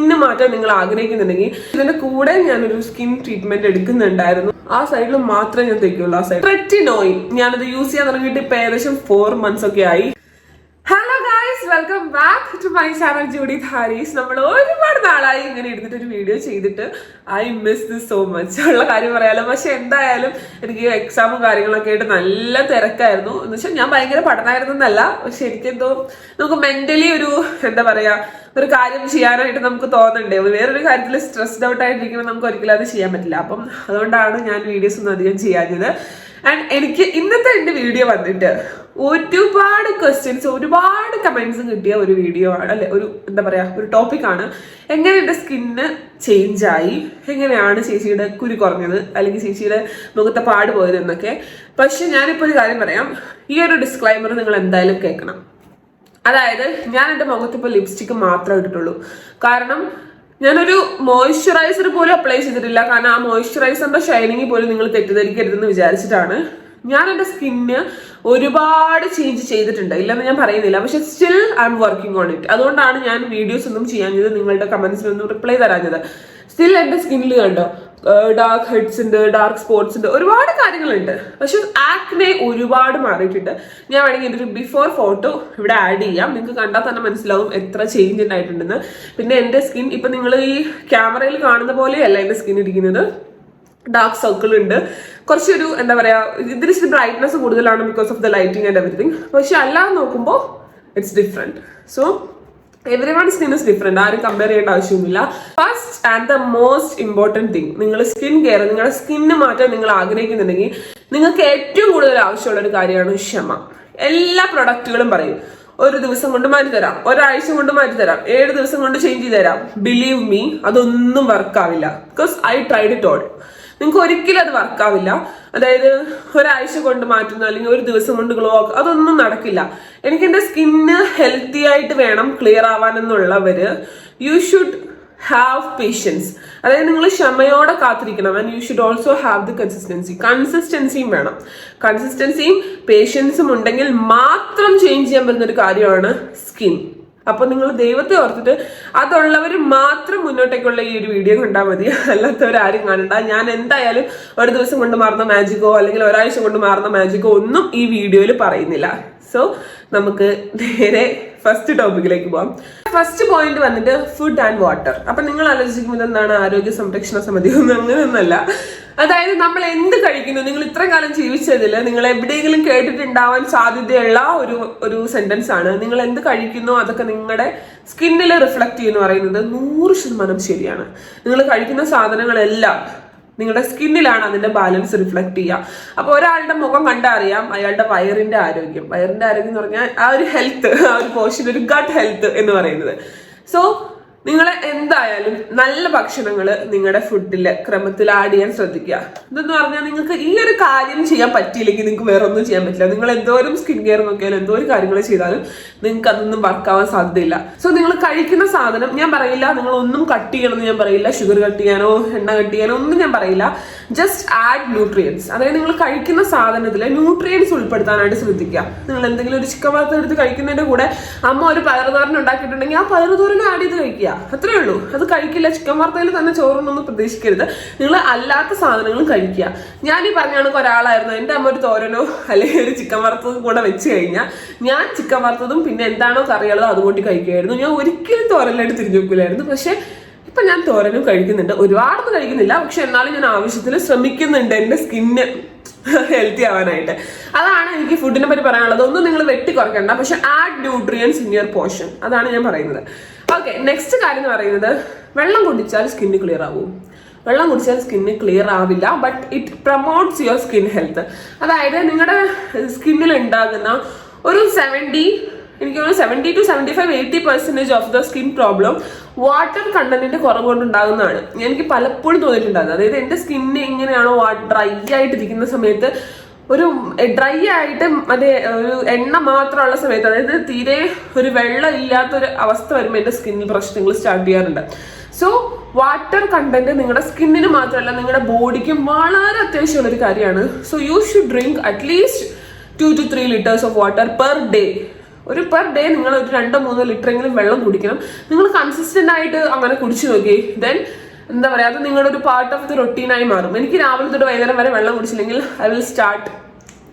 Skin മാറ്റാൻ നിങ്ങൾ ആഗ്രഹിക്കുന്നുണ്ടെങ്കിൽ ഇതിന്റെ കൂടെ ഞാനൊരു സ്കിൻ ട്രീറ്റ്മെന്റ് എടുക്കുന്നുണ്ടായിരുന്നു. ആ സൈഡിൽ മാത്രമേ ഞാൻ തേക്കുള്ളൂ. ആ സൈഡ് റെറ്റിനോയിൽ ഞാനത് യൂസ് ചെയ്യാൻ തുടങ്ങിയിട്ട് ഇപ്പൊ ഏകദേശം 4 months ഒക്കെ ആയി. Hello guys, welcome back to my channel Judith Harris. നമ്മൾ ഒരുപാട് നാളായി ഇങ്ങനെ എടുത്തിട്ട് ഒരു വീഡിയോ ചെയ്തിട്ട്. I miss this so much ഉള്ള കാര്യം പറയാലോ. പക്ഷെ എന്തായാലും എനിക്ക് എക്സാമും കാര്യങ്ങളൊക്കെ ആയിട്ട് നല്ല തിരക്കായിരുന്നു. എന്ന് വെച്ചാൽ ഞാൻ ഭയങ്കര പഠനമായിരുന്നു എന്നല്ല, പക്ഷെ എനിക്കെന്തോ നമുക്ക് മെന്റലി ഒരു എന്താ പറയാ ഒരു കാര്യം ചെയ്യാനായിട്ട് നമുക്ക് തോന്നണ്ടേ. വേറൊരു കാര്യത്തിൽ സ്ട്രെസ്ഡ് ഔട്ട് ആയിട്ടിരിക്കുമ്പോൾ നമുക്ക് ഒരിക്കലും അത് ചെയ്യാൻ പറ്റില്ല. അപ്പം അതുകൊണ്ടാണ് ഞാൻ വീഡിയോസ് ഒന്നും അധികം ചെയ്യാഞ്ഞത്. ആൻഡ് എനിക്ക് ഇന്നത്തെ എന്റെ വീഡിയോ വന്നിട്ട് ഒരുപാട് ക്വസ്റ്റ്യൻസ്, ഒരുപാട് കമന്റ്സ് കിട്ടിയ ഒരു വീഡിയോ ആണ്, അല്ലെ ഒരു എന്താ പറയാ ഒരു ടോപ്പിക്കാണ്. എങ്ങനെ എന്റെ സ്കിന്ന് ചേഞ്ച് ആയി, എങ്ങനെയാണ് ചേച്ചിയുടെ കുരു കുറഞ്ഞത്, അല്ലെങ്കിൽ ചേച്ചിയുടെ മുഖത്തെ പാട് പോയത് എന്നൊക്കെ. പക്ഷെ ഞാനിപ്പോ ഒരു കാര്യം പറയാം, ഈ ഒരു ഡിസ്ക്ലൈമർ നിങ്ങൾ എന്തായാലും കേൾക്കണം. അതായത് ഞാൻ എന്റെ മുഖത്ത് ഇപ്പൊ ലിപ്സ്റ്റിക്ക് മാത്രമേ ഇട്ടിട്ടുള്ളൂ. കാരണം ഞാനൊരു മോയ്സ്ചറൈസർ പോലും അപ്ലൈ ചെയ്തിട്ടില്ല. കാരണം ആ മോയ്സ്ചറൈസറിന്റെ ഷൈനിങ് പോലും നിങ്ങൾ തെറ്റിദ്ധരിക്കരുതെന്ന് വിചാരിച്ചിട്ടാണ്. ഞാൻ എന്റെ സ്കിന്ന് ഒരുപാട് ചേഞ്ച് ചെയ്തിട്ടുണ്ട്, ഇല്ലെന്ന് ഞാൻ പറയുന്നില്ല. പക്ഷെ still I am working on it. അതുകൊണ്ടാണ് ഞാൻ വീഡിയോസ് ഒന്നും ചെയ്യാഞ്ഞത്, നിങ്ങളുടെ കമന്റ്സിനൊന്നും റിപ്ലൈ തരാഞ്ഞത്. സ്റ്റിൽ എന്റെ സ്കിന്നിൽ കണ്ടോ ഡാർക്ക് ഹെഡ്സ് ഉണ്ട്, ഡാർക്ക് സ്പോട്ട്സ് ഉണ്ട്, ഒരുപാട് കാര്യങ്ങളുണ്ട്. പക്ഷെ ആക്നെ ഒരുപാട് മാറിയിട്ടുണ്ട്. ഞാൻ വേണമെങ്കിൽ എൻ്റെ ഒരു ബിഫോർ ഫോട്ടോ ഇവിടെ ആഡ് ചെയ്യാം. നിങ്ങൾക്ക് കണ്ടാൽ തന്നെ മനസ്സിലാവും എത്ര ചേഞ്ച് ഉണ്ടായിട്ടുണ്ടെന്ന്. പിന്നെ എൻ്റെ സ്കിൻ ഇപ്പൊ നിങ്ങൾ ഈ ക്യാമറയിൽ കാണുന്ന പോലെയല്ല എൻ്റെ സ്കിൻ ഇരിക്കുന്നത്. ഡാർക്ക് സർക്കിൾ ഉണ്ട്, കുറച്ചൊരു എന്താ പറയാ ഇതിന് ബ്രൈറ്റ്നസ് കൂടുതലാണ് because of the lighting and everything. പക്ഷെ അല്ലാതെ നോക്കുമ്പോൾ it's different. So everyone skin is different, ആരും കമ്പയർ ചെയ്യേണ്ട ആവശ്യമൊന്നുമില്ല. First and the most important thing, നിങ്ങൾ സ്കിൻ കെയർ, നിങ്ങളുടെ സ്കിന്ന് മാറ്റാൻ നിങ്ങൾ ആഗ്രഹിക്കുന്നുണ്ടെങ്കിൽ നിങ്ങൾക്ക് ഏറ്റവും കൂടുതൽ ആവശ്യമുള്ള ഒരു കാര്യമാണ് ക്ഷമ. എല്ലാ പ്രൊഡക്റ്റുകളും പറയും ഒരു ദിവസം കൊണ്ട് മാറ്റി തരാം, ഒരാഴ്ച കൊണ്ട് മാറ്റി തരാം, 7 ദിവസം കൊണ്ട് ചേഞ്ച് ചെയ്ത് തരാം. ബിലീവ് മീ, അതൊന്നും വർക്കാവില്ല. Because I tried it all. നിങ്ങൾക്ക് ഒരിക്കലും അത് വർക്കാവില്ല. അതായത് ഒരാഴ്ച കൊണ്ട് മാറ്റുന്ന അല്ലെങ്കിൽ ഒരു ദിവസം കൊണ്ട് ഗ്ലോ ആക്കുക, അതൊന്നും നടക്കില്ല. എനിക്ക് എന്റെ സ്കിന്ന് ഹെൽത്തി ആയിട്ട് വേണം ക്ലിയർ ആവാനെന്നുള്ളവര് യു ഷുഡ് ഹാവ് പേഷ്യൻസ്. അതായത് നിങ്ങൾ ക്ഷമയോടെ കാത്തിരിക്കണം. And you should also have the കൺസിസ്റ്റൻസിയും വേണം. കൺസിസ്റ്റൻസിയും പേഷ്യൻസും ഉണ്ടെങ്കിൽ മാത്രം ചേഞ്ച് ചെയ്യാൻ പറ്റുന്ന ഒരു കാര്യമാണ് സ്കിൻ. അപ്പൊ നിങ്ങൾ ദൈവത്തെ ഓർത്തിട്ട് അതുള്ളവർ മാത്രം മുന്നോട്ടേക്കുള്ള ഈ ഒരു വീഡിയോ കണ്ടാൽ മതി, അല്ലാത്തവരാരും കാണണ്ട. ഞാൻ എന്തായാലും ഒരു ദിവസം കൊണ്ട് മാറുന്ന മാജിക്കോ അല്ലെങ്കിൽ ഒരാഴ്ച കൊണ്ട് മാറുന്ന മാജിക്കോ ഒന്നും ഈ വീഡിയോയിൽ പറയുന്നില്ല. സോ നമുക്ക് നേരെ ഫസ്റ്റ് ടോപ്പിക്കിലേക്ക് പോകാം. ഫസ്റ്റ് പോയിന്റ് വന്നിട്ട് ഫുഡ് ആൻഡ് വാട്ടർ. അപ്പൊ നിങ്ങൾ ആലോചിക്കുമ്പോൾ എന്താണ് ആരോഗ്യ സംരക്ഷണ സമിതി ഒന്നും അങ്ങനെയൊന്നല്ല. അതായത് നമ്മൾ എന്ത് കഴിക്കുന്നു, നിങ്ങൾ ഇത്ര കാലം ജീവിച്ചതിൽ നിങ്ങൾ എവിടെയെങ്കിലും കേട്ടിട്ടുണ്ടാവാൻ സാധ്യതയുള്ള ഒരു സെന്റൻസ് ആണ്, നിങ്ങൾ എന്ത് കഴിക്കുന്നു അതൊക്കെ നിങ്ങളുടെ സ്കിന്നിൽ റിഫ്ലക്ട് ചെയ്യുന്നു പറയുന്നത് 100% ശരിയാണ്. നിങ്ങൾ കഴിക്കുന്ന സാധനങ്ങളെല്ലാം നിങ്ങളുടെ സ്കിന്നിലാണ് അതിന്റെ ബാലൻസ് റിഫ്ലക്ട് ചെയ്യുക. അപ്പൊ ഒരാളുടെ മുഖം കണ്ടാൽ അറിയാം അയാളുടെ വയറിന്റെ ആരോഗ്യം എന്ന് പറഞ്ഞാൽ ആ ഒരു ഹെൽത്ത്, ആ ഒരു പോർഷൻ, ഒരു ഗട്ട് ഹെൽത്ത് എന്ന് പറയുന്നത്. സോ നിങ്ങൾ എന്തായാലും നല്ല ഭക്ഷണങ്ങൾ നിങ്ങളുടെ ഫുഡില് ക്രമത്തിൽ ആഡ് ചെയ്യാൻ ശ്രദ്ധിക്കുക. ഇതെന്ന് പറഞ്ഞാൽ നിങ്ങൾക്ക് ഈ ഒരു കാര്യം ചെയ്യാൻ പറ്റിയില്ലെങ്കിൽ നിങ്ങൾക്ക് വേറെ ഒന്നും ചെയ്യാൻ പറ്റില്ല. നിങ്ങൾ എന്തോരം സ്കിൻ കെയർ നോക്കിയാലും എന്തോരം കാര്യങ്ങൾ ചെയ്താലും നിങ്ങൾക്ക് അതൊന്നും വർക്കാവാൻ സാധ്യതയില്ല. സോ നിങ്ങൾ കഴിക്കുന്ന സാധനം, ഞാൻ പറയില്ല നിങ്ങൾ ഒന്നും കട്ട് ചെയ്യണമെന്ന് ഞാൻ പറയില്ല, ഷുഗർ കട്ട് ചെയ്യാനോ എണ്ണ കട്ട് ചെയ്യാനോ ഒന്നും ഞാൻ പറയില്ല. Just add nutrients. അതായത് നിങ്ങൾ കഴിക്കുന്ന സാധനത്തിൽ ന്യൂട്രിയൻസ് ഉൾപ്പെടുത്താനായിട്ട് ശ്രദ്ധിക്കുക. നിങ്ങൾ എന്തെങ്കിലും ഒരു ചിക്കൻ വറുത്ത് എടുത്ത് കഴിക്കുന്നതിന്റെ കൂടെ അമ്മ ഒരു പയറുതോരൻ ഉണ്ടാക്കിയിട്ടുണ്ടെങ്കിൽ ആ പയറുതോരൻ ആഡ് ചെയ്ത് കഴിക്കുക, അത്രേ ഉള്ളൂ. അത് കഴിക്കില്ല, ചിക്കൻ വറുത്തതിൽ തന്നെ ചോറൊന്നും പ്രതീക്ഷിക്കരുത്. നിങ്ങൾ അല്ലാത്ത സാധനങ്ങളും കഴിക്കുക. ഞാൻ ഈ പറഞ്ഞ കണക്ക് ഒരാളായിരുന്നു, എൻ്റെ അമ്മ ഒരു തോരനോ അല്ലെങ്കിൽ ഒരു ചിക്കൻ വറുത്തതും കൂടെ വെച്ച് കഴിഞ്ഞാൽ ഞാൻ ചിക്കൻ വറുത്തതും പിന്നെ എന്താണോ കറിയുള്ളത് അതുകൊണ്ട് കഴിക്കുമായിരുന്നു. ഞാൻ ഒരിക്കലും തോരനായിട്ട് തിരിഞ്ഞു നോക്കില്ലായിരുന്നു. പക്ഷെ ഇപ്പൊ ഞാൻ തോരനും കഴിക്കുന്നുണ്ട്, ഒരുപാടൊന്നും കഴിക്കുന്നില്ല, പക്ഷെ എന്നാലും ഞാൻ ആവശ്യത്തിന് ശ്രമിക്കുന്നുണ്ട് എന്റെ സ്കിന്ന് ഹെൽത്തി ആവാനായിട്ട്. അതാണ് എനിക്ക് ഫുഡിനെ പറ്റി പറയാനുള്ളത്. ഒന്നും നിങ്ങൾ വെട്ടി കുറയ്ക്കണ്ട, പക്ഷെ add nutrients in your portion, അതാണ് ഞാൻ പറയുന്നത്. ഓക്കെ, നെക്സ്റ്റ് കാര്യം എന്ന് പറയുന്നത് വെള്ളം കുടിച്ചാൽ സ്കിന്ന് ക്ലിയർ ആവും. വെള്ളം കുടിച്ചാൽ സ്കിന്ന് ക്ലിയർ ആവില്ല, but it promotes your skin health. അതായത് നിങ്ങളുടെ സ്കിന്നിൽ ഉണ്ടാകുന്ന ഒരു 70 to 75, 80% of the skin problem water കണ്ടന്റിന്റെ കുറവ് കൊണ്ടുണ്ടാകുന്നതാണ്. എനിക്ക് പലപ്പോഴും തോന്നിയിട്ടുണ്ടാകുന്നത്. അതായത് എന്റെ സ്കിന്ന് എങ്ങനെയാണോ ഡ്രൈ ആയിട്ടിരിക്കുന്ന സമയത്ത്, ഒരു ഡ്രൈ ആയിട്ട് മറ്റേ ഒരു എണ്ണ മാത്രമുള്ള സമയത്ത്, അതായത് തീരെ ഒരു വെള്ളം ഇല്ലാത്തൊരു അവസ്ഥ വരുമ്പോൾ എന്റെ സ്കിന്നിൽ പ്രശ്നങ്ങൾ സ്റ്റാർട്ട് ചെയ്യാറുണ്ട്. സോ വാട്ടർ കണ്ടന്റ് നിങ്ങളുടെ സ്കിന്നിന് മാത്രമല്ല നിങ്ങളുടെ ബോഡിക്കും വളരെ അത്യാവശ്യമുള്ള ഒരു കാര്യമാണ്. So you should drink at least 2 to 3 liters of water per day. ഒരു പെർ ഡേ നിങ്ങൾ ഒരു 2-3 ലിറ്ററെങ്കിലും വെള്ളം കുടിക്കണം. നിങ്ങൾ കൺസിസ്റ്റന്റ് ആയിട്ട് അങ്ങനെ കുടിച്ചു നോക്കി, ദെൻ എന്താ പറയുക, അത് നിങ്ങളുടെ ഒരു പാർട്ട് ഓഫ് ദി റൊട്ടീനായി മാറും. എനിക്ക് രാവിലെ തൊട്ട് വൈകുന്നേരം വരെ വെള്ളം കുടിച്ചില്ലെങ്കിൽ I will start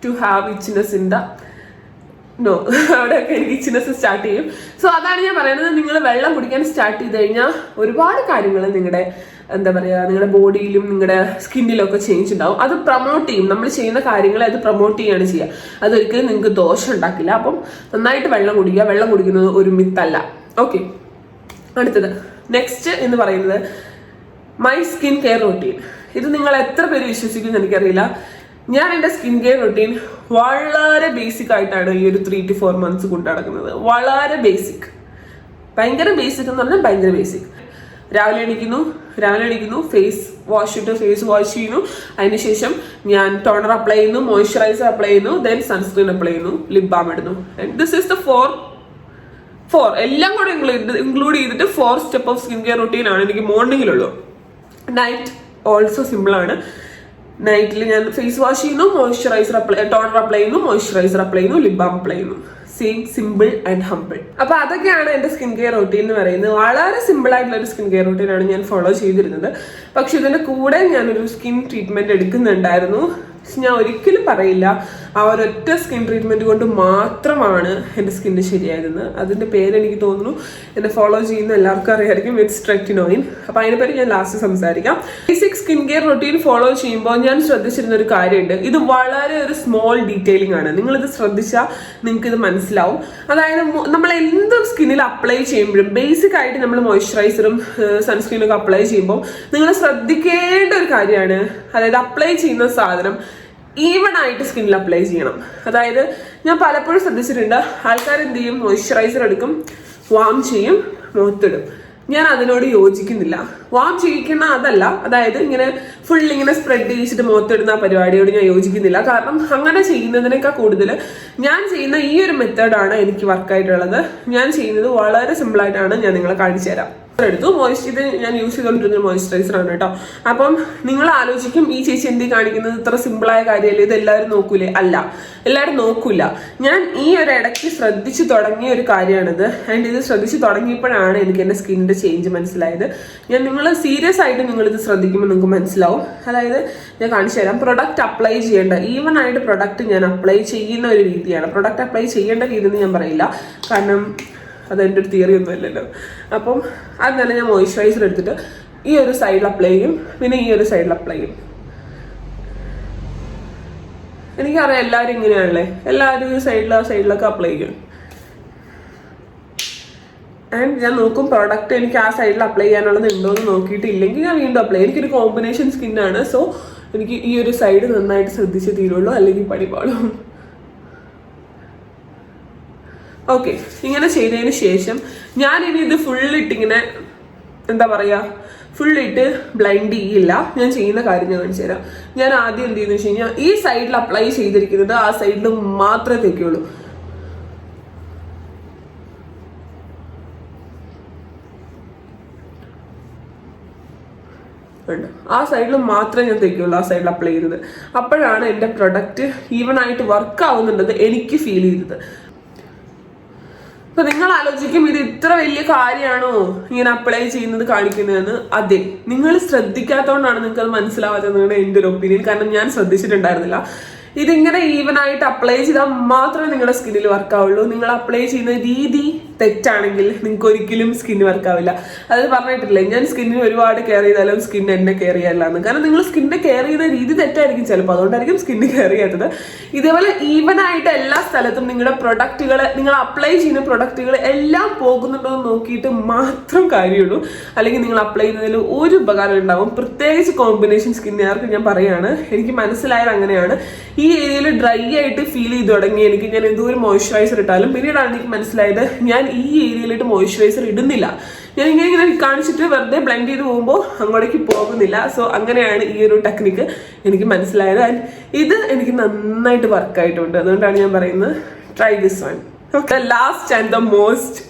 to have itchiness in the അവിടെയൊക്കെ എനിക്ക് ഇച്ച്നെസ് സ്റ്റാർട്ട് ചെയ്യും. സോ അതാണ് ഞാൻ പറയുന്നത്, നിങ്ങൾ വെള്ളം കുടിക്കാൻ സ്റ്റാർട്ട് ചെയ്ത് കഴിഞ്ഞാൽ ഒരുപാട് കാര്യങ്ങൾ നിങ്ങളുടെ എന്താ പറയുക, നിങ്ങളുടെ ബോഡിയിലും നിങ്ങളുടെ സ്കിന്നിലും ഒക്കെ ചേഞ്ച് ഉണ്ടാവും. അത് പ്രൊമോട്ട് ചെയ്യും, നമ്മൾ ചെയ്യുന്ന കാര്യങ്ങളെ അത് പ്രൊമോട്ട് ചെയ്യുകയാണ് ചെയ്യുക. അതൊരിക്കലും നിങ്ങൾക്ക് ദോഷം ഉണ്ടാക്കില്ല. അപ്പം നന്നായിട്ട് വെള്ളം കുടിക്കുക. വെള്ളം കുടിക്കുന്നത് ഒരു മിത്തല്ല. ഓക്കെ, അടുത്തത് നെക്സ്റ്റ് എന്ന് പറയുന്നത് മൈ സ്കിൻ കെയർ റൊട്ടീൻ. ഇത് നിങ്ങൾ എത്ര പേര് വിശ്വസിക്കുമെന്ന് എനിക്കറിയില്ല. ഞാൻ എൻ്റെ സ്കിൻ കെയർ റൊട്ടീൻ വളരെ ബേസിക് ആയിട്ടാണ് ഈ ഒരു 3 to 4 months കൊണ്ട് നടക്കുന്നത്. വളരെ ബേസിക്, ഭയങ്കര ബേസിക് എന്ന് പറഞ്ഞാൽ ഭയങ്കര ബേസിക്. രാവിലെ എണീക്കുന്നു, ഫേസ് വാഷ് ഇട്ട് ഫേസ് വാഷ് ചെയ്യുന്നു. അതിനുശേഷം ഞാൻ ടോണർ അപ്ലൈ ചെയ്യുന്നു, മോയ്സ്ചറൈസർ അപ്ലൈ ചെയ്യുന്നു, ദെൻ സൺസ്ക്രീൻ അപ്ലൈ ചെയ്യുന്നു, ലിപ് ബാം ഇടുന്നു. ദിസ് ഈസ് ദ ഫോർ എല്ലാം കൂടെ ഇൻക്ലൂഡ് ചെയ്തിട്ട് 4 step of skin care routine ആണ് എനിക്ക് മോർണിംഗിലുള്ളൂ. നൈറ്റ് ഓൾസോ സിമ്പിൾ ആണ്. നൈറ്റിൽ ഞാൻ ഫേസ് വാഷ് ചെയ്യുന്നു, ടോണർ അപ്ലൈ ചെയ്യുന്നു, മോയ്സ്ചറൈസർ അപ്ലൈ ചെയ്യുന്നു, ലിപ് ബാം അപ്ലൈ ചെയ്യുന്നു. Same, simple and humble. അപ്പൊ അതൊക്കെയാണ് എന്റെ സ്കിൻ കെയർ റൊട്ടീൻ എന്ന് പറയുന്നത്. വളരെ സിമ്പിൾ ആയിട്ടുള്ള ഒരു സ്കിൻ കെയർ റൊട്ടീൻ ആണ് ഞാൻ ഫോളോ ചെയ്തിരുന്നത്. പക്ഷെ ഇതിന്റെ കൂടെ ഞാനൊരു സ്കിൻ ട്രീറ്റ്മെന്റ് എടുക്കുന്നുണ്ടായിരുന്നു. ഞാൻ ഒരിക്കലും പറയില്ല ആ ഒരൊറ്റ സ്കിൻ ട്രീറ്റ്മെന്റ് കൊണ്ട് മാത്രമാണ് എൻ്റെ സ്കിന്ന് ശരിയായതെന്ന്. അതിന്റെ പേര് എനിക്ക് തോന്നുന്നു എന്നെ ഫോളോ ചെയ്യുന്ന എല്ലാവർക്കും അറിയായിരിക്കും, വിത്ത് ട്രെറ്റിനോയിൻ. അപ്പൊ അതിനെപ്പറ്റി ഞാൻ ലാസ്റ്റ് സംസാരിക്കാം. Basic skin care routine follow ചെയ്യുമ്പോൾ ഞാൻ ശ്രദ്ധിച്ചിരുന്ന ഒരു കാര്യമുണ്ട്. ഇത് വളരെ ഒരു സ്മോൾ ഡീറ്റെയിലിംഗ് ആണ്. നിങ്ങളിത് ശ്രദ്ധിച്ചാൽ നിങ്ങൾക്ക് ഇത് മനസ്സിലാവും. അതായത് നമ്മൾ എന്ത് സ്കിന്നിൽ അപ്ലൈ ചെയ്യുമ്പോഴും ബേസിക് ആയിട്ട് നമ്മൾ മോയ്സ്ചറൈസറും സൺസ്ക്രീനും ഒക്കെ അപ്ലൈ ചെയ്യുമ്പോൾ നിങ്ങൾ ശ്രദ്ധിക്കേണ്ട ഒരു കാര്യമാണ്, അതായത് അപ്ലൈ ചെയ്യുന്ന സാധനം ഈവൺ ആയിട്ട് സ്കിന്നിൽ അപ്ലൈ ചെയ്യണം. അതായത് ഞാൻ പലപ്പോഴും ശ്രദ്ധിച്ചിട്ടുണ്ട്, ആൾക്കാർ എന്ത് ചെയ്യും, മോയ്സ്ചറൈസർ എടുക്കും, വാം ചെയ്യും, മുഖത്തിടും. ഞാൻ അതിനോട് യോജിക്കുന്നില്ല. വാം ചെയ്യിക്കുന്ന അതല്ല, അതായത് ഇങ്ങനെ ഫുൾ ഇങ്ങനെ സ്പ്രെഡ് ചെയ്യിച്ചിട്ട് മുഖത്തിടുന്ന പരിപാടിയോട് ഞാൻ യോജിക്കുന്നില്ല. കാരണം അങ്ങനെ ചെയ്യുന്നതിനേക്കാൾ കൂടുതൽ ഞാൻ ചെയ്യുന്ന ഈ ഒരു മെത്തേഡാണ് എനിക്ക് വർക്കായിട്ടുള്ളത്. ഞാൻ ചെയ്യുന്നത് വളരെ സിമ്പിളായിട്ടാണ് ഞാൻ നിങ്ങളെ കാണിച്ചു തരാം. എടുത്തു ഇത് ഞാൻ യൂസ് ചെയ്തുകൊണ്ടിരുന്ന മോയ്സ്ചറൈസർ ആണ് കേട്ടോ. അപ്പം നിങ്ങൾ ആലോചിക്കും, ഈ ചേച്ചി എന്തി കാണിക്കുന്നത്, ഇത്ര സിമ്പിളായ കാര്യമല്ലേ, ഇത് എല്ലാവരും നോക്കൂലേ? അല്ല, എല്ലാവരും നോക്കൂല. ഞാൻ ഈ ഒരു ഇടയ്ക്ക് ശ്രദ്ധിച്ചു തുടങ്ങിയ ഒരു കാര്യമാണിത്. ആൻഡ് ഇത് ശ്രദ്ധിച്ചു തുടങ്ങിയപ്പോഴാണ് എനിക്ക് എൻ്റെ സ്കിന്നിന്റെ ചേഞ്ച് മനസ്സിലായത്. നിങ്ങൾ സീരിയസ് ആയിട്ട് നിങ്ങളിത് ശ്രദ്ധിക്കുമ്പോൾ നിങ്ങൾക്ക് മനസ്സിലാവും. അതായത് ഞാൻ കാണിച്ചു തരാം. പ്രൊഡക്റ്റ് അപ്ലൈ ചെയ്യേണ്ട, ഈവൻ ആയിട്ട് പ്രൊഡക്റ്റ് ഞാൻ അപ്ലൈ ചെയ്യുന്ന ഒരു രീതിയാണ്. പ്രൊഡക്റ്റ് അപ്ലൈ ചെയ്യേണ്ട രീതി എന്ന് ഞാൻ പറയില്ല, കാരണം അതെൻ്റെ ഒരു തിയറി ഒന്നും അല്ലല്ലോ. അപ്പം അങ്ങനെ ഞാൻ മോയ്സ്ചറൈസർ എടുത്തിട്ട് ഈ ഒരു സൈഡിൽ അപ്ലൈ ചെയ്യും, പിന്നെ ഈ ഒരു സൈഡിൽ അപ്ലൈ ചെയ്യും. എനിക്കറിയാം എല്ലാവരും ഇങ്ങനെയാണല്ലേ, എല്ലാവരും ഈ സൈഡിലൊക്കെ അപ്ലൈ ചെയ്യും. ആൻഡ് ഞാൻ നോക്കും പ്രോഡക്റ്റ് എനിക്ക് ആ സൈഡിൽ അപ്ലൈ ചെയ്യാനുള്ളത് ഉണ്ടോ എന്ന് നോക്കിയിട്ടില്ലെങ്കിൽ ഞാൻ വീണ്ടും അപ്ലൈ ചെയ്യും. എനിക്കൊരു കോമ്പിനേഷൻ സ്കിന്നാണ്, സോ എനിക്ക് ഈ ഒരു സൈഡ് നന്നായിട്ട് ശ്രദ്ധിച്ച് തീരുള്ളൂ, അല്ലെങ്കിൽ പണിപാടും. ഓക്കെ, ഇങ്ങനെ ചെയ്തതിന് ശേഷം ഞാനിനി ഇത് ഫുള്ളിട്ടിങ്ങനെ എന്താ പറയുക, ഫുള്ളിട്ട് ബ്ലൈൻഡ് ചെയ്യില്ല. ഞാൻ ചെയ്യുന്ന കാര്യം ഞാൻ കാണിച്ചു തരാം. ഞാൻ ആദ്യം എന്ത് ചെയ്യുന്നു വെച്ച് കഴിഞ്ഞാൽ ഈ സൈഡിൽ അപ്ലൈ ചെയ്തിരിക്കുന്നത് ആ സൈഡിൽ മാത്രമേ തേക്കുള്ളൂ. ആ സൈഡിൽ മാത്രമേ ഞാൻ തേക്കുള്ളൂ, ആ സൈഡിൽ അപ്ലൈ ചെയ്തത്. അപ്പോഴാണ് എൻ്റെ പ്രൊഡക്റ്റ് ഈവൻ ആയിട്ട് വർക്ക് ആവുന്നുണ്ടെന്ന് എനിക്ക് ഫീൽ ചെയ്തത്. അപ്പൊ നിങ്ങൾ ആലോചിക്കും, ഇത് ഇത്ര വലിയ കാര്യമാണോ ഇങ്ങനെ അപ്ലൈ ചെയ്യുന്നത് കാണിക്കുന്നതെന്ന്. അതെ, നിങ്ങൾ ശ്രദ്ധിക്കാത്തതുകൊണ്ടാണ് നിങ്ങൾക്ക് അത് മനസ്സിലാവാത്തതെന്നാണ് എൻ്റെ ഒരു ഒപ്പീനിയൻ. കാരണം ഞാൻ ശ്രദ്ധിച്ചിട്ടുണ്ടായിരുന്നില്ല. ഇതിങ്ങനെ ഈവൻ ആയിട്ട് അപ്ലൈ ചെയ്താൽ മാത്രമേ നിങ്ങളുടെ സ്കിന്നിൽ വർക്ക് ആവുള്ളൂ. നിങ്ങൾ അപ്ലൈ ചെയ്യുന്ന രീതി തെറ്റാണെങ്കിൽ നിങ്ങൾക്ക് ഒരിക്കലും സ്കിൻ വർക്ക് ആവില്ല. അത് പറഞ്ഞിട്ടില്ലേ, ഞാൻ സ്കിന്നിന് ഒരുപാട് കെയർ ചെയ്താലും സ്കിൻ എന്നെ കെയർ ചെയ്യാറില്ലാന്ന്. കാരണം നിങ്ങൾ സ്കിന്നെ കെയർ ചെയ്യുന്ന രീതി തെറ്റായിരിക്കും ചിലപ്പോൾ, അതുകൊണ്ടായിരിക്കും സ്കിന്ന് കെയർ ചെയ്യാത്തത്. ഇതേപോലെ ഈവൻ ആയിട്ട് എല്ലാ സ്ഥലത്തും നിങ്ങളുടെ പ്രൊഡക്റ്റുകൾ, നിങ്ങൾ അപ്ലൈ ചെയ്യുന്ന പ്രൊഡക്റ്റുകൾ എല്ലാം പോകുന്നുണ്ടോ എന്ന് നോക്കിയിട്ട് മാത്രം കാര്യമുള്ളൂ. അല്ലെങ്കിൽ നിങ്ങൾ അപ്ലൈ ചെയ്യുന്നതിൽ ഒരു ഉപകാരം ഉണ്ടാവും. പ്രത്യേകിച്ച് കോമ്പിനേഷൻ സ്കിന്നുകാർക്ക് ഞാൻ പറയാണ്, എനിക്ക് മനസ്സിലായത് അങ്ങനെയാണ്. ഈ ഏരിയയിൽ ഡ്രൈ ആയിട്ട് ഫീൽ ചെയ്ത് തുടങ്ങി എനിക്ക്. ഞാൻ എന്തോ ഒരു മോയ്സ്ചറൈസർ ഇട്ടാലും പിന്നീടാണ് എനിക്ക് മനസ്സിലായത് ഞാൻ ഈ ഏരിയയിലിട്ട് മോയ്സ്ചറൈസർ ഇടുന്നില്ല. ഞാൻ ഇങ്ങനെ കാണിച്ചിട്ട് വെറുതെ ബ്ലെൻഡ് ചെയ്ത് പോകുമ്പോൾ അങ്ങോട്ടേക്ക് പോകുന്നില്ല. സോ അങ്ങനെയാണ് ഈ ഒരു ടെക്നിക്ക് എനിക്ക് മനസ്സിലായത്. ആൻഡ് ഇത് എനിക്ക് നന്നായിട്ട് വർക്കായിട്ടുണ്ട്. അതുകൊണ്ടാണ് ഞാൻ പറയുന്നത് try this one. Okay, last and the most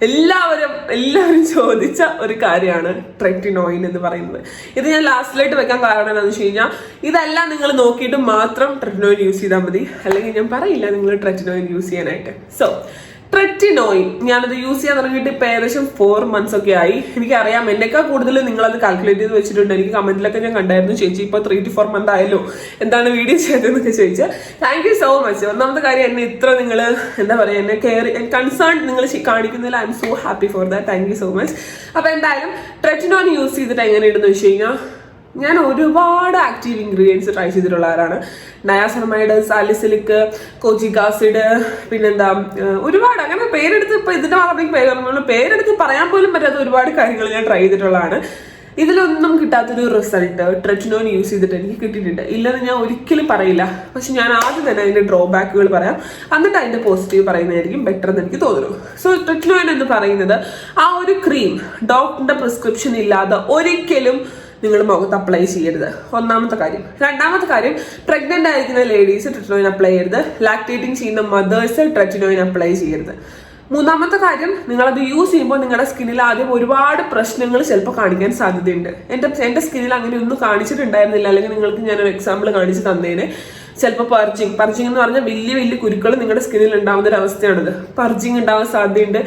എല്ലാവരും ചോദിച്ച ഒരു കാര്യമാണ് ട്രെറ്റിനോയിൻ എന്ന് പറയുന്നത്. ഇത് ഞാൻ ലാസ്റ്റിലായിട്ട് വെക്കാൻ കാരണം എന്താണെന്ന് വെച്ച് കഴിഞ്ഞാൽ, ഇതെല്ലാം നിങ്ങൾ നോക്കിയിട്ട് മാത്രം ട്രെറ്റിനോയിൻ യൂസ് ചെയ്താൽ മതി. അല്ലെങ്കിൽ ഞാൻ പറയില്ല നിങ്ങൾ ട്രെറ്റിനോയിൻ യൂസ് ചെയ്യാനായിട്ട്. സോ ട്രെറ്റിനോയിൻ ഞാനത് യൂസ് ചെയ്യാൻ തുടങ്ങിയിട്ട് ഇപ്പൊ ഏകദേശം 4 months ഒക്കെ ആയി. എനിക്കറിയാം എന്നേക്കാൾ കൂടുതൽ നിങ്ങളത് കാൽക്കുലേറ്റ് ചെയ്ത് വെച്ചിട്ടുണ്ട്. എനിക്ക് കമന്റിലൊക്കെ ഞാൻ കണ്ടായിരുന്നു, ചേച്ചി ഇപ്പൊ 3 to 4 months ആയല്ലോ, എന്താണ് വീഡിയോ ചെയ്തതെന്നൊക്കെ ചോദിച്ചു. Thank you so much. ഒന്നാമത്തെ കാര്യം എന്നെ ഇത്ര നിങ്ങൾ എന്താ പറയുക എന്നെ കെയർ കൺസേൺ നിങ്ങൾ കാണിക്കുന്നതിൽ I am so happy for that. Thank you so much. അപ്പൊ എന്തായാലും ട്രെറ്റിനോയിൻ യൂസ് ചെയ്തിട്ട് എങ്ങനെയുണ്ടെന്ന് വെച്ച് കഴിഞ്ഞാൽ ഞാൻ ഒരുപാട് ആക്റ്റീവ് ഇൻഗ്രീഡിയൻസ് ട്രൈ ചെയ്തിട്ടുള്ള ആളാണ്. നയാസനമൈഡ്, സാലിസിലിക്, കോജിക് ആസിഡ്, പിന്നെന്താ ഒരുപാട് അങ്ങനെ പേരെടുത്ത് ഇപ്പൊ ഇതിന്റെ മാത്രമേ പേരെടുത്ത് പറയാൻ പോലും പറ്റാത്ത ഒരുപാട് കാര്യങ്ങൾ ഞാൻ ട്രൈ ചെയ്തിട്ടുള്ളതാണ്. ഇതിലൊന്നും കിട്ടാത്തൊരു റിസൾട്ട് ട്രെറ്റിനോയിൻ യൂസ് ചെയ്തിട്ട് എനിക്ക് കിട്ടിയിട്ടുണ്ട്. ഇല്ലെന്ന് ഞാൻ ഒരിക്കലും പറയില്ല. പക്ഷെ ഞാൻ ആദ്യം തന്നെ അതിന്റെ ഡ്രോബാക്കുകൾ പറയാം, എന്നിട്ട് അതിന്റെ പോസിറ്റീവ് പറയുന്നതായിരിക്കും ബെറ്റർ എന്ന് എനിക്ക് തോന്നുന്നു. സോ ട്രെറ്റിനോയിൻ എന്ന് പറയുന്നത് ആ ഒരു ക്രീം ഡോക്ടറിന്റെ പ്രിസ്ക്രിപ്ഷൻ ഇല്ലാതെ ഒരിക്കലും നിങ്ങൾ മുഖത്ത് അപ്ലൈ ചെയ്യരുത്, ഒന്നാമത്തെ കാര്യം. രണ്ടാമത്തെ കാര്യം, പ്രഗ്നന്റ് ആയിരിക്കുന്ന ലേഡീസ് ട്രെറ്റിനോയിൻ അപ്ലൈ ചെയ്യരുത്. ലാക്ടേറ്റിംഗ് ചെയ്യുന്ന മദേഴ്സ് ട്രെറ്റിനോയിൻ അപ്ലൈ ചെയ്യരുത്. മൂന്നാമത്തെ കാര്യം, നിങ്ങളത് യൂസ് ചെയ്യുമ്പോൾ നിങ്ങളുടെ സ്കിന്നിൽ ആദ്യം ഒരുപാട് പ്രശ്നങ്ങൾ ചിലപ്പോൾ കാണിക്കാൻ സാധ്യതയുണ്ട്. എൻ്റെ സ്കിന്നിൽ അങ്ങനെ ഒന്നും കാണിച്ചിട്ടുണ്ടായിരുന്നില്ല, അല്ലെങ്കിൽ നിങ്ങൾക്ക് ഞാനൊരു എക്സാമ്പിൾ കാണിച്ച് തന്നേനെ. ചിലപ്പോൾ പർജിങ് എന്ന് പറഞ്ഞാൽ വലിയ വലിയ കുരുക്കൾ നിങ്ങളുടെ സ്കിന്നിൽ ഉണ്ടാവുന്ന ഒരു അവസ്ഥയാണിത്. പർജിങ് ഉണ്ടാവാൻ സാധ്യതയുണ്ട്,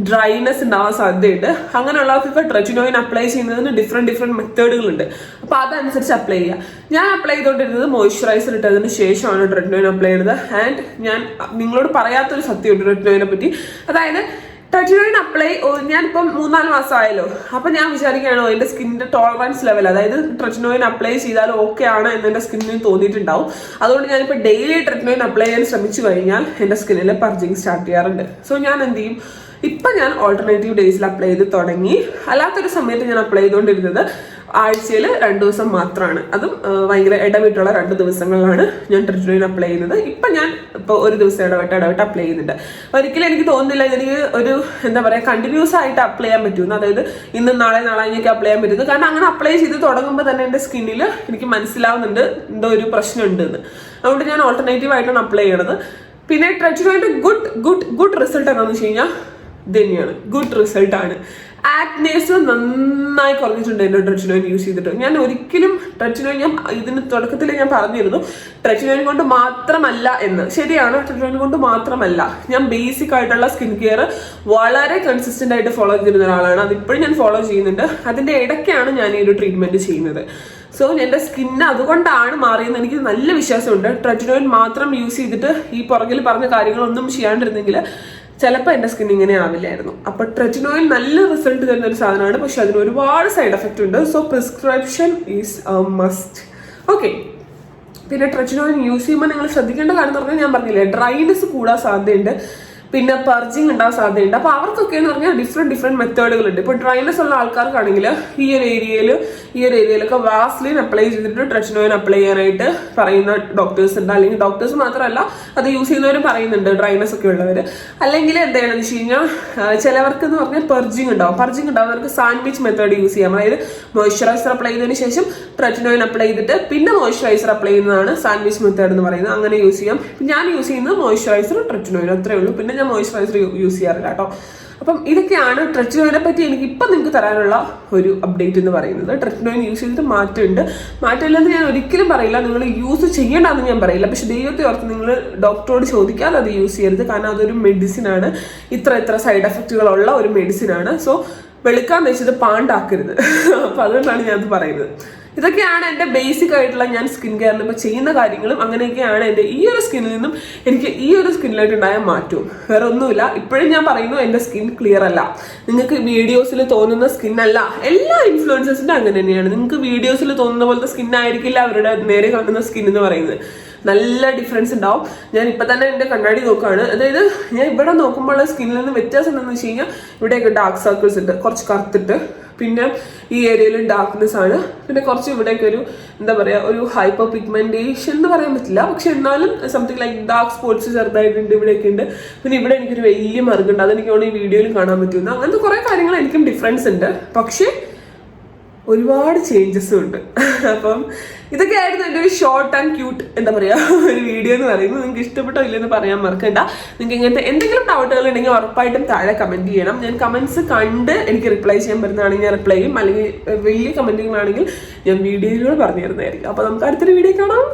ഡ്രൈനെസ് ഉണ്ടാവാൻ സാധ്യതയുണ്ട്. അങ്ങനെയുള്ളവർക്കൊക്കെ ട്രെറ്റിനോയിൻ അപ്ലൈ ചെയ്യുന്നതിന് ഡിഫറെന്റ് മെത്തേഡുകളുണ്ട്. അപ്പോൾ അതനുസരിച്ച് അപ്ലൈ ചെയ്യുക. ഞാൻ അപ്ലൈ ചെയ്തുകൊണ്ടിരുന്നത് മോയ്സ്ചറൈസർ ഇട്ടതിന് ശേഷമാണ് ട്രെറ്റിനോയിൻ അപ്ലൈ ചെയ്യുന്നത്. ആൻഡ് ഞാൻ നിങ്ങളോട് പറയാത്തൊരു സത്യമുണ്ട് ട്രെറ്റിനോയിനെ പറ്റി. അതായത് ട്രെറ്റിനോയിൻ അപ്ലൈ ഞാനിപ്പം 3-4 മാസം ആയല്ലോ. അപ്പൊ ഞാൻ വിചാരിക്കുകയാണോ എന്റെ സ്കിന്നിന്റെ ടോളറൻസ് ലെവൽ, അതായത് ട്രെറ്റിനോയിൻ അപ്ലൈ ചെയ്താൽ ഓക്കെ ആണ് എന്ന് എന്റെ സ്കിന്നിന് തോന്നിയിട്ടുണ്ടാവും. അതുകൊണ്ട് ഞാനിപ്പോൾ ഡെയിലി ട്രെറ്റിനോയിൻ അപ്ലൈ ചെയ്യാൻ ശ്രമിച്ചു കഴിഞ്ഞാൽ എന്റെ സ്കിന്നിൽ പർജിങ് സ്റ്റാർട്ട് ചെയ്യാറുണ്ട്. സോ ഞാൻ എന്ത് ചെയ്യും, ഇപ്പൊ ഞാൻ ഓൾട്ടർനേറ്റീവ് ഡേയ്സിൽ അപ്ലൈ ചെയ്ത് തുടങ്ങി. അല്ലാത്തൊരു സമയത്ത് ഞാൻ അപ്ലൈ ചെയ്തുകൊണ്ടിരുന്നത് ആഴ്ചയിൽ 2 ദിവസം മാത്രമാണ്. അതും ഭയങ്കര ഇടവിട്ടുള്ള 2 ദിവസങ്ങളിലാണ് ഞാൻ ട്രെറ്റിനോയിൻ അപ്ലൈ ചെയ്യുന്നത്. ഇപ്പൊ ഞാൻ ഒരു ദിവസം ഇടവിട്ട് അപ്ലൈ ചെയ്യുന്നുണ്ട്. ഒരിക്കലും എനിക്ക് തോന്നുന്നില്ല എനിക്ക് ഒരു എന്താ പറയാ കണ്ടിന്യൂസ് ആയിട്ട് അപ്ലൈ ചെയ്യാൻ പറ്റുമെന്ന്, അതായത് ഇന്ന് നാളെ കഴിഞ്ഞൊക്കെ അപ്ലൈ ചെയ്യാൻ പറ്റുന്നത്. കാരണം അങ്ങനെ അപ്ലൈ ചെയ്ത് തുടങ്ങുമ്പോൾ തന്നെ എന്റെ സ്കിന്നിൽ എനിക്ക് മനസ്സിലാവുന്നുണ്ട് എന്തോ ഒരു പ്രശ്നം ഉണ്ട് എന്ന്. അതുകൊണ്ട് ഞാൻ ഓൾട്ടർനേറ്റീവ് ആയിട്ടാണ് അപ്ലൈ ചെയ്യണത്. പിന്നെ ട്രെറ്റിനോയിന്റെ ഗുഡ് റിസൾട്ട് എന്താണെന്ന് വെച്ച് കഴിഞ്ഞാൽ ഇത് തന്നെയാണ്, ഗുഡ് റിസൾട്ടാണ്. ആക്നേസ് നന്നായി കുറഞ്ഞിട്ടുണ്ട് എൻ്റെ ട്രെറ്റിനോയിൻ യൂസ് ചെയ്തിട്ട്. ഞാൻ ഒരിക്കലും ട്രെറ്റിനോയിൻ, ഞാൻ ഇതിന് തുടക്കത്തിൽ ഞാൻ പറഞ്ഞിരുന്നു ട്രെറ്റിനോയിൻ കൊണ്ട് മാത്രമല്ല എന്ന്. ശരിയാണ്, ട്രെറ്റിനോയിൻ കൊണ്ട് മാത്രമല്ല. ഞാൻ ബേസിക് ആയിട്ടുള്ള സ്കിൻ കെയർ വളരെ കൺസിസ്റ്റന്റ് ആയിട്ട് ഫോളോ ചെയ്തിരുന്ന ഒരാളാണ്. അതിപ്പോഴും ഞാൻ ഫോളോ ചെയ്യുന്നുണ്ട്. അതിന്റെ ഇടയ്ക്കാണ് ഞാൻ ഈ ഒരു ട്രീറ്റ്മെന്റ് ചെയ്യുന്നത്. സോ എൻ്റെ സ്കിന്ന് അതുകൊണ്ടാണ് മാറിയെന്ന് എനിക്ക് നല്ല വിശ്വാസമുണ്ട്. ട്രെറ്റിനോയിൻ മാത്രം യൂസ് ചെയ്തിട്ട് ഈ പുറകിൽ പറഞ്ഞ കാര്യങ്ങളൊന്നും ചെയ്യാണ്ടിരുന്നെങ്കിൽ ചിലപ്പോൾ എൻ്റെ സ്കിൻ ഇങ്ങനെ ആവില്ലായിരുന്നു. അപ്പൊ ട്രെറ്റിനോയിൻ നല്ല റിസൾട്ട് തരുന്ന ഒരു സാധനമാണ്, പക്ഷെ അതിന് ഒരുപാട് സൈഡ് എഫക്റ്റ് ഉണ്ട്. So prescription is must. Okay, പിന്നെ ട്രെറ്റിനോയിൻ യൂസ് ചെയ്യുമ്പോൾ നിങ്ങൾ ശ്രദ്ധിക്കേണ്ട കാര്യം എന്ന് പറഞ്ഞാൽ ഞാൻ പറഞ്ഞില്ലേ, ഡ്രൈനെസ് കൂടാൻ സാധ്യതയുണ്ട്, പിന്നെ പർജിങ് ഉണ്ടാകാൻ സാധ്യതയുണ്ട്. അപ്പൊ അവർക്കൊക്കെ എന്ന് പറഞ്ഞാൽ ഡിഫറെന്റ് മെത്തേഡുകളുണ്ട്. ഇപ്പൊ ഡ്രൈനെസ് ഉള്ള ആൾക്കാർക്കാണെങ്കിൽ ഈ ഒരു ഏരിയയിലൊക്കെ വാസ്ലിൻ അപ്ലൈ ചെയ്തിട്ട് ട്രെറ്റിനോയിൻ അപ്ലൈ ചെയ്യാനായിട്ട് പറയുന്ന ഡോക്ടേഴ്സ് ഉണ്ട്. അല്ലെങ്കിൽ ഡോക്ടേഴ്സ് മാത്രമല്ല, അത് യൂസ് ചെയ്യുന്നവരും പറയുന്നുണ്ട്, ഡ്രൈനെസ് ഒക്കെ ഉള്ളവർ. അല്ലെങ്കിൽ എന്താണെന്ന് വെച്ച് കഴിഞ്ഞാൽ ചിലവർക്ക് എന്ന് പറഞ്ഞാൽ പർജിങ് ഉണ്ടാവുന്നവർക്ക് സാൻഡ്വിച്ച് മെത്തേഡ് യൂസ് ചെയ്യാം. അതായത് മോയ്സ്ചറൈസർ അപ്ലൈ ചെയ്തതിന് ശേഷം ട്രെറ്റിനോയിൻ അപ്ലൈ ചെയ്തിട്ട് പിന്നെ മോയ്സ്ചറൈസർ അപ്ലൈ ചെയ്യുന്നതാണ് സാൻഡ്വിച്ച് മെത്തേഡ് എന്ന് പറയുന്നത്. അങ്ങനെ യൂസ് ചെയ്യാം. ഞാൻ യൂസ് ചെയ്യുന്നത് മോയ്സ്ചറൈസർ, ട്രെറ്റിനോയിൻ, അത്രേ ഉള്ളൂ. പിന്നെ ഞാൻ മോയ്സ്ചറൈസർ യൂസ് ചെയ്യാറില്ല കേട്ടോ. അപ്പം ഇതൊക്കെയാണ് ട്രെറ്റിനോയിനെ പറ്റി എനിക്ക് ഇപ്പം നിങ്ങൾക്ക് തരാനുള്ള ഒരു അപ്ഡേറ്റ് എന്ന് പറയുന്നത്. ട്രെറ്റിനോയിൻ യൂസ് ചെയ്തിട്ട് മാറ്റമില്ലെന്ന് ഞാൻ ഒരിക്കലും പറയില്ല. നിങ്ങൾ യൂസ് ചെയ്യേണ്ടെന്ന് ഞാൻ പറയില്ല. പക്ഷെ ദൈവത്തെ ഓർത്ത് നിങ്ങൾ ഡോക്ടറോട് ചോദിക്കാതെ അത് യൂസ് ചെയ്യരുത്. കാരണം അതൊരു മെഡിസിനാണ്, ഇത്ര സൈഡ് എഫക്റ്റുകളുള്ള ഒരു മെഡിസിനാണ്. സോ വെളുക്കാൻ വെച്ചത് പാണ്ടാക്കരുത്. അപ്പൊ അതുകൊണ്ടാണ് ഞാനത് പറയുന്നത്. ഇതൊക്കെയാണ് എൻ്റെ ബേസിക് ആയിട്ടുള്ള ഞാൻ സ്കിൻ കെയറിൽ ഇപ്പോൾ ചെയ്യുന്ന കാര്യങ്ങളും. അങ്ങനെയൊക്കെയാണ് എൻ്റെ ഈ ഒരു സ്കിന്നിൽ നിന്നും എനിക്ക് ഈ ഒരു സ്കിന്നിലായിട്ടുണ്ടായ മാറ്റവും. വേറെ ഒന്നുമില്ല. ഇപ്പോഴും ഞാൻ പറയുന്നു, എൻ്റെ സ്കിൻ ക്ലിയർ അല്ല. നിങ്ങൾക്ക് വീഡിയോസിൽ തോന്നുന്ന സ്കിൻ അല്ല. എല്ലാ ഇൻഫ്ലുവൻസേഴ്സിൻ്റെ അങ്ങനെ തന്നെയാണ്. നിങ്ങൾക്ക് വീഡിയോസിൽ തോന്നുന്ന പോലത്തെ സ്കിൻ ആയിരിക്കില്ല അവരുടെ നേരെ കാണുന്ന സ്കിൻ എന്ന് പറയുന്നത്. നല്ല ഡിഫറൻസ് ഉണ്ടാവും. ഞാൻ ഇപ്പം തന്നെ എൻ്റെ കണ്ണാടി നോക്കുകയാണ്. അതായത് ഞാൻ ഇവിടെ നോക്കുമ്പോൾ സ്കിന്നിൽ നിന്ന് വ്യത്യാസം എന്താണെന്ന് വെച്ച് കഴിഞ്ഞാൽ ഇവിടെയൊക്കെ ഡാർക്ക് സർക്കിൾസ് ഉണ്ട്, കുറച്ച് കറുത്തിട്ട്. പിന്നെ ഈ ഏരിയയിൽ ഡാർക്ക്നെസ് ആണ്. പിന്നെ കുറച്ച് ഇവിടെയൊക്കെ ഒരു എന്താ പറയുക, ഒരു ഹൈപ്പർ പിഗ്മെന്റേഷൻ എന്ന് പറയാൻ പറ്റില്ല, പക്ഷെ എന്നാലും സംതിങ് ലൈക്ക് ഡാർക്ക് സ്പോട്ട്സ് ചെറുതായിട്ടുണ്ട്, ഇവിടെയൊക്കെ ഉണ്ട്. പിന്നെ ഇവിടെ എനിക്കൊരു വലിയ മറുകുണ്ട്, അതെനിക്ക് ഈ വീഡിയോയിൽ കാണാൻ പറ്റുന്നു. അങ്ങനത്തെ കുറേ കാര്യങ്ങൾ എനിക്കും ഡിഫറൻസ് ഉണ്ട്. പക്ഷേ ഒരുപാട് ചേഞ്ചസും ഉണ്ട്. അപ്പം ഇതൊക്കെയായിരുന്നു എൻ്റെ ഒരു ഷോർട്ട് ആൻഡ് ക്യൂട്ട് എന്താ പറയുക ഒരു വീഡിയോ എന്ന് പറയുന്നത്. നിങ്ങൾക്ക് ഇഷ്ടപ്പെട്ടോ ഇല്ലെന്ന് പറയാൻ മറക്കണ്ട. നിങ്ങൾക്ക് ഇങ്ങനത്തെ എന്തെങ്കിലും ഡൗട്ടുകൾ ഉണ്ടെങ്കിൽ ഉറപ്പായിട്ടും താഴെ കമന്റ് ചെയ്യണം. ഞാൻ കമന്റ്സ് കണ്ട് എനിക്ക് റിപ്ലൈ ചെയ്യാൻ പറ്റുന്നതാണെങ്കിൽ ഞാൻ റിപ്ലൈ ചെയ്യും. അല്ലെങ്കിൽ വലിയ കമന്റുകളാണെങ്കിൽ ഞാൻ വീഡിയോയിലൂടെ പറഞ്ഞു തരുന്നതായിരിക്കും. അപ്പോൾ നമുക്ക് അടുത്തൊരു വീഡിയോ കാണാം.